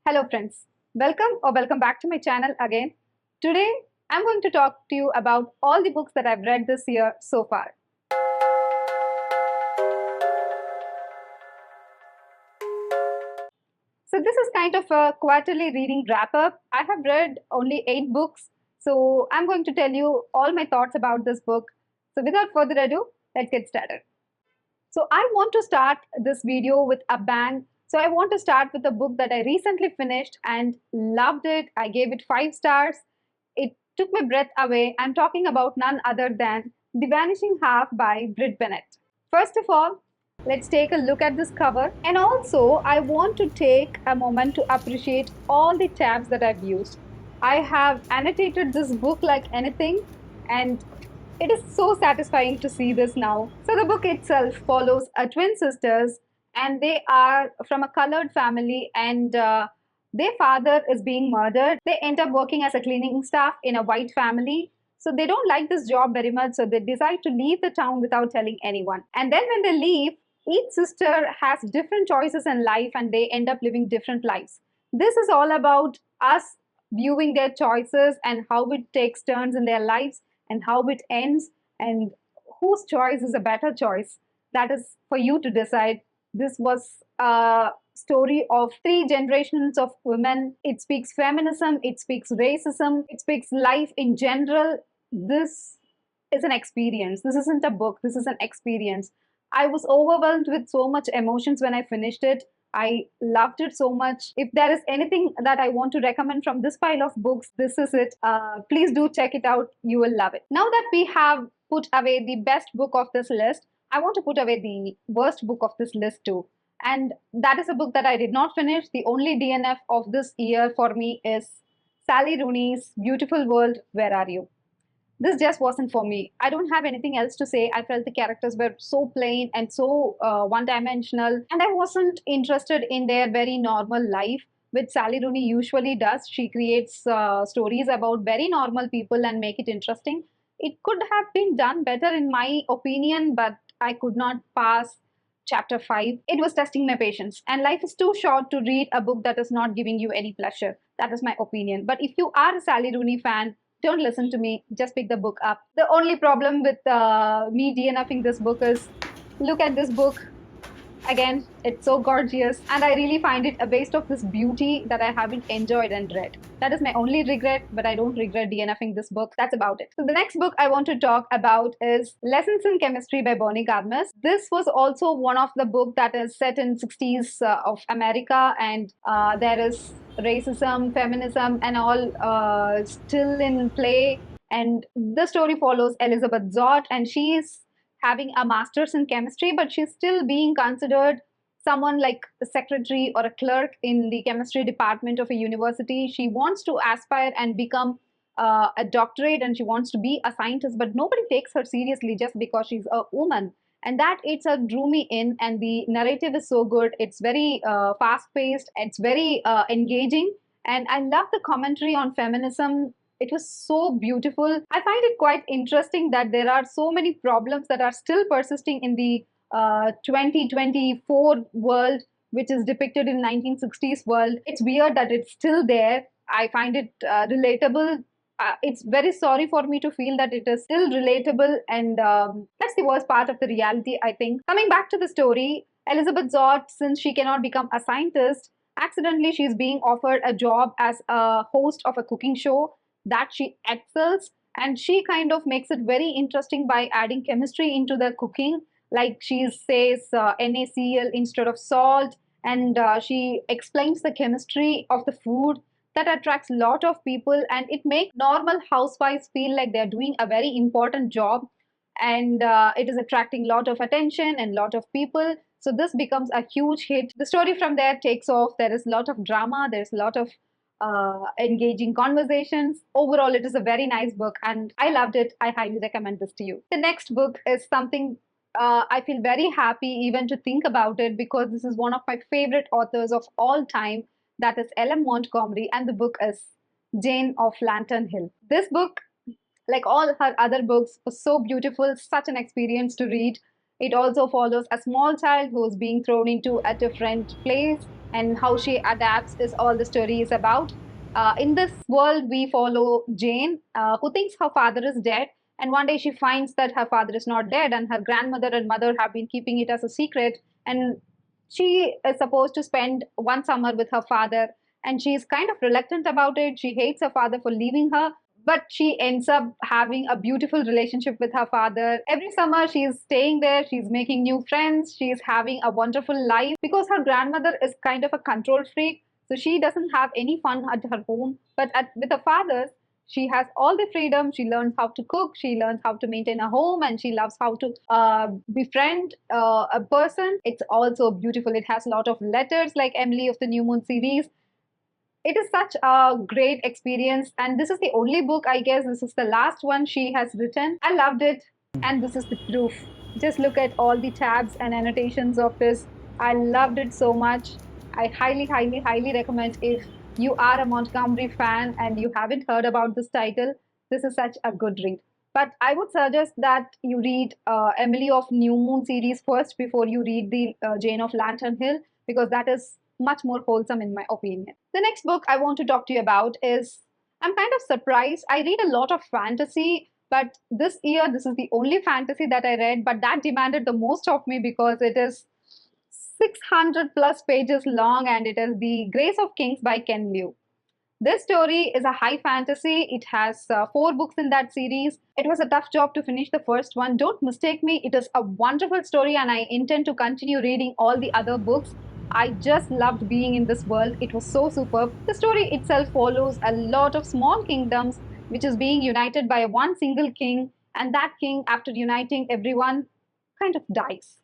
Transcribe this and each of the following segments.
Hello friends, welcome back to my channel again. Today I'm going to talk to you about all the books that I've read this year so far. So this is kind of a quarterly reading wrap up. I have read only 8 books, so I'm going to tell you all my thoughts about this book. So without further ado, let's get started. So I want to start this video with a bang. So I want to start with a book that I recently finished and loved it. I gave it 5 stars. It took my breath away. I'm talking about none other than The Vanishing Half by Brit Bennett. First of all, let's take a look at this cover. And also, I want to take a moment to appreciate all the tabs that I've used. I have annotated this book like anything, and it is so satisfying to see this now. So the book itself follows twin sisters, and they are from a colored family, and their father is being murdered. They end up working as a cleaning staff in a white family. So they don't like this job very much, so they decide to leave the town without telling anyone. And then when they leave, each sister has different choices in life and they end up living different lives. This is all about us viewing their choices and how it takes turns in their lives and how it ends and whose choice is a better choice. That is for you to decide. This was a story of 3 generations of women. It speaks feminism, it speaks racism, it speaks life in general. This is an experience. This isn't a book, this is an experience. I was overwhelmed with so much emotions when I finished it. I loved it so much. If there is anything that I want to recommend from this pile of books, this is it. Please do check it out. You will love it. Now that we have put away the best book of this list, I want to put away the worst book of this list too. And that is a book that I did not finish. The only DNF of this year for me is Sally Rooney's Beautiful World, Where Are You? This just wasn't for me. I don't have anything else to say. I felt the characters were so plain and so one-dimensional, and I wasn't interested in their very normal life, which Sally Rooney usually does. She creates stories about very normal people and make it interesting. It could have been done better in my opinion, but I could not pass chapter 5. It was testing my patience, and life is too short to read a book that is not giving you any pleasure. That is my opinion. But if you are a Sally Rooney fan, don't listen to me, just pick the book up. The only problem with me DNFing this book is, look at this book. Again, it's so gorgeous, and I really find it a waste of this beauty that I haven't enjoyed and read. That is my only regret, but I don't regret DNFing this book. That's about it. So the next book I want to talk about is Lessons in Chemistry by Bonnie Garmus. This was also one of the book that is set in 60s of America, and there is racism, feminism, and all still in play. And the story follows Elizabeth Zott, and she is having a master's in chemistry, but she's still being considered someone like a secretary or a clerk in the chemistry department of a university. She wants to aspire and become a doctorate, and she wants to be a scientist, but nobody takes her seriously just because she's a woman. And that itself drew me in, and the narrative is so good. It's very fast paced, it's very engaging, and I love the commentary on feminism. It was so beautiful. I find it quite interesting that there are so many problems that are still persisting in the 2024 world, which is depicted in 1960s world. It's weird that it's still there. I find it relatable. It's very sorry for me to feel that it is still relatable, and that's the worst part of the reality, I think. Coming back to the story, Elizabeth Zott, since she cannot become a scientist, accidentally she's being offered a job as a host of a cooking show that she excels, and she kind of makes it very interesting by adding chemistry into the cooking. Like she says NaCl instead of salt, and she explains the chemistry of the food that attracts a lot of people, and it makes normal housewives feel like they're doing a very important job, and it is attracting a lot of attention and a lot of people. So this becomes a huge hit. The story from there takes off. There is a lot of drama, there's a lot of engaging conversations. Overall, it is a very nice book and I loved it. I highly recommend this to you. The next book is something I feel very happy even to think about it, because this is one of my favorite authors of all time. That is LM Montgomery, and the book is Jane of Lantern Hill. This book, like all her other books, was so beautiful, such an experience to read. It also follows a small child who's being thrown into a different place, and how she adapts is all the story is about. In this world, we follow Jane, who thinks her father is dead, and one day she finds that her father is not dead, and her grandmother and mother have been keeping it as a secret. And she is supposed to spend one summer with her father, and she's kind of reluctant about it. She hates her father for leaving her, but she ends up having a beautiful relationship with her father. Every summer, she's staying there, she's making new friends, she's having a wonderful life because her grandmother is kind of a control freak. So she doesn't have any fun at her home. But with her father, she has all the freedom. She learns how to cook, she learns how to maintain a home, and she loves how to befriend a person. It's also beautiful. It has a lot of letters like Emily of the New Moon series. It is such a great experience, and this is the only book, I guess this is the last one she has written. I loved it, and this is the proof. Just look at all the tabs and annotations of this. I loved it so much. I highly recommend. If you are a Montgomery fan and you haven't heard about this title, this is such a good read. But I would suggest that you read Emily of New Moon series first before you read the Jane of Lantern Hill, because that is much more wholesome in my opinion. The next book I want to talk to you about is, I'm kind of surprised. I read a lot of fantasy, but this year this is the only fantasy that I read, but that demanded the most of me because it is 600 plus pages long, and it is The Grace of Kings by Ken Liu. This story is a high fantasy. It has 4 books in that series. It was a tough job to finish the first one. Don't mistake me, it is a wonderful story, and I intend to continue reading all the other books. I just loved being in this world. It was so superb. The story itself follows a lot of small kingdoms which is being united by one single king, and that king, after uniting everyone, kind of dies.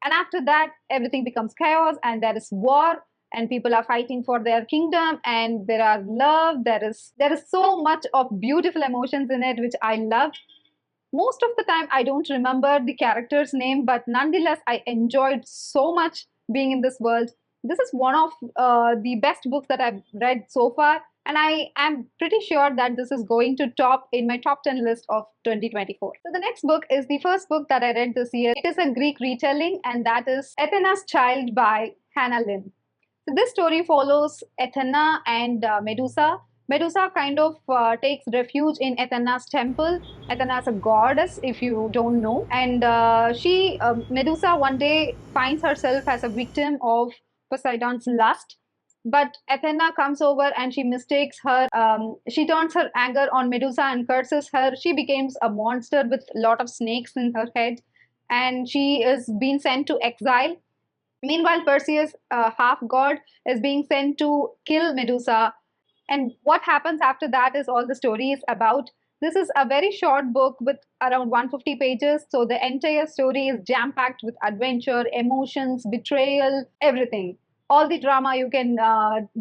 And after that, everything becomes chaos, and there is war, and people are fighting for their kingdom, and there are love. There is so much of beautiful emotions in it, which I loved. Most of the time, I don't remember the character's name, but nonetheless, I enjoyed so much being in this world. This is one of the best books that I've read so far, and I am pretty sure that this is going to top in my top 10 list of 2024. So the next book is the first book that I read this year. It is a Greek retelling, and that is Athena's Child by Hannah Lynn. So this story follows Athena and Medusa. Medusa kind of takes refuge in Athena's temple. Athena is a goddess, if you don't know. And Medusa one day finds herself as a victim of Poseidon's lust. But Athena comes over and she mistakes her. She turns her anger on Medusa and curses her. She becomes a monster with a lot of snakes in her head. And she is being sent to exile. Meanwhile, Perseus, half god, is being sent to kill Medusa. And what happens after that is all the story is about. This is a very short book with around 150 pages. So the entire story is jam packed with adventure, emotions, betrayal, everything. All the drama you can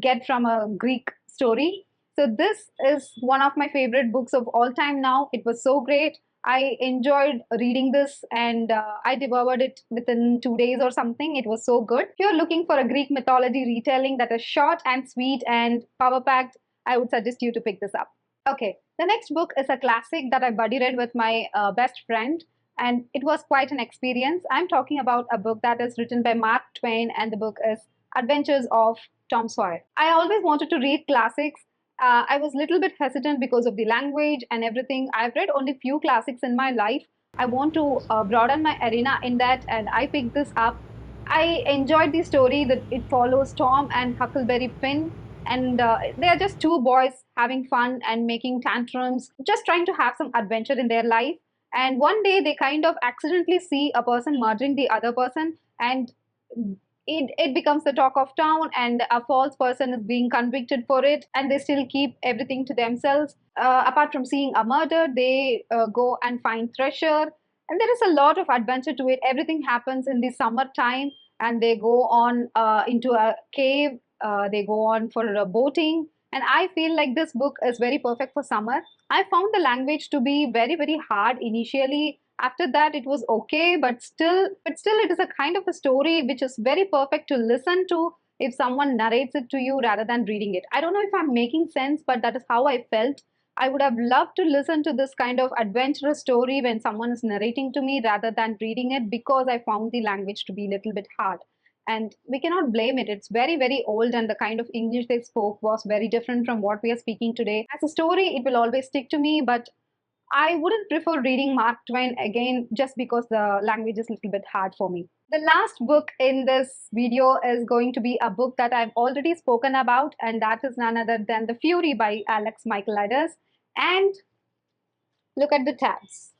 get from a Greek story. So this is one of my favorite books of all time now. It was so great. I enjoyed reading this, and I devoured it within 2 days or something. It was so good. If you're looking for a Greek mythology retelling that is short and sweet and power packed, I would suggest you to pick this up. Okay, the next book is a classic that I buddy read with my best friend, and it was quite an experience. I'm talking about a book that is written by Mark Twain, and the book is Adventures of Tom Sawyer. I always wanted to read classics. I was a little bit hesitant because of the language and everything. I've read only few classics in my life. I want to broaden my arena in that, and I picked this up. I enjoyed the story that it follows Tom and Huckleberry Finn, and they are just 2 boys having fun and making tantrums, just trying to have some adventure in their life. And one day they kind of accidentally see a person murdering the other person, and it becomes the talk of town, and a false person is being convicted for it, and they still keep everything to themselves. Apart from seeing a murder, they go and find treasure, and there is a lot of adventure to it. Everything happens in the summertime, and they go on into a cave, they go on for boating, and I feel like this book is very perfect for summer. I found the language to be very hard initially. After that, it was okay, but still it is a kind of a story which is very perfect to listen to if someone narrates it to you rather than reading it. I don't know if I'm making sense, but that is how I felt. I would have loved to listen to this kind of adventurous story when someone is narrating to me rather than reading it, because I found the language to be a little bit hard. And we cannot blame it. It's very, very old, and the kind of English they spoke was very different from what we are speaking today. As a story, it will always stick to me, but I wouldn't prefer reading Mark Twain again just because the language is a little bit hard for me. The last book in this video is going to be a book that I've already spoken about, and that is none other than The Fury by Alex Michealides. And look at the tabs.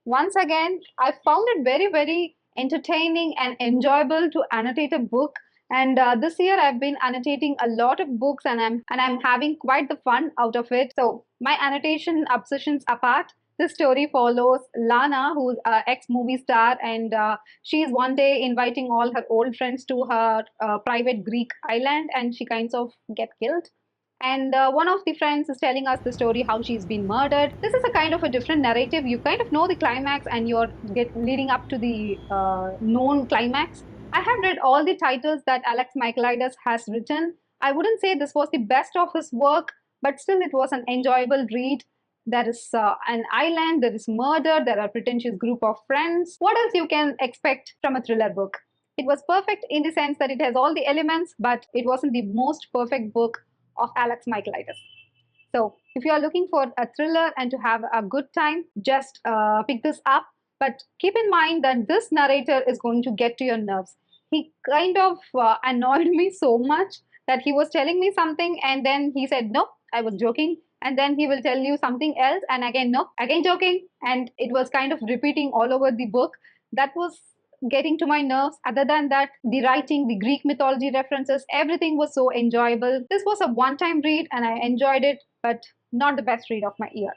Once again, I found it very, very entertaining and enjoyable to annotate a book. And this year I've been annotating a lot of books, and I'm having quite the fun out of it. So my annotation obsessions apart, this story follows Lana, who's an ex-movie star, and she's one day inviting all her old friends to her private Greek island, and she kinds of get killed. And one of the friends is telling us the story how she's been murdered. This is a kind of a different narrative. You kind of know the climax, and you're leading up to the known climax. I have read all the titles that Alex Michealides has written. I wouldn't say this was the best of his work, but still it was an enjoyable read. There is an island, there is murder, there are pretentious group of friends. What else you can expect from a thriller book? It was perfect in the sense that it has all the elements, but it wasn't the most perfect book of Alex Michealides. So if you are looking for a thriller and to have a good time, just pick this up. But keep in mind that this narrator is going to get to your nerves. He kind of annoyed me so much that he was telling me something and then he said, no, I was joking. And then he will tell you something else and again, no, again joking. And it was kind of repeating all over the book. That was getting to my nerves. Other than that, the writing, the Greek mythology references, everything was so enjoyable. This was a one-time read and I enjoyed it, but not the best read of my year.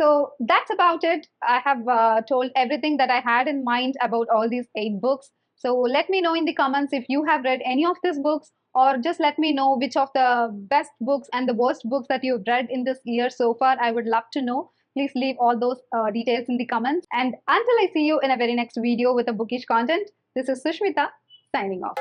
So that's about it. I have told everything that I had in mind about all these 8 books. So let me know in the comments if you have read any of these books, or just let me know which of the best books and the worst books that you've read in this year so far. I would love to know. Please leave all those details in the comments. And until I see you in a very next video with a bookish content, this is Sushmita signing off.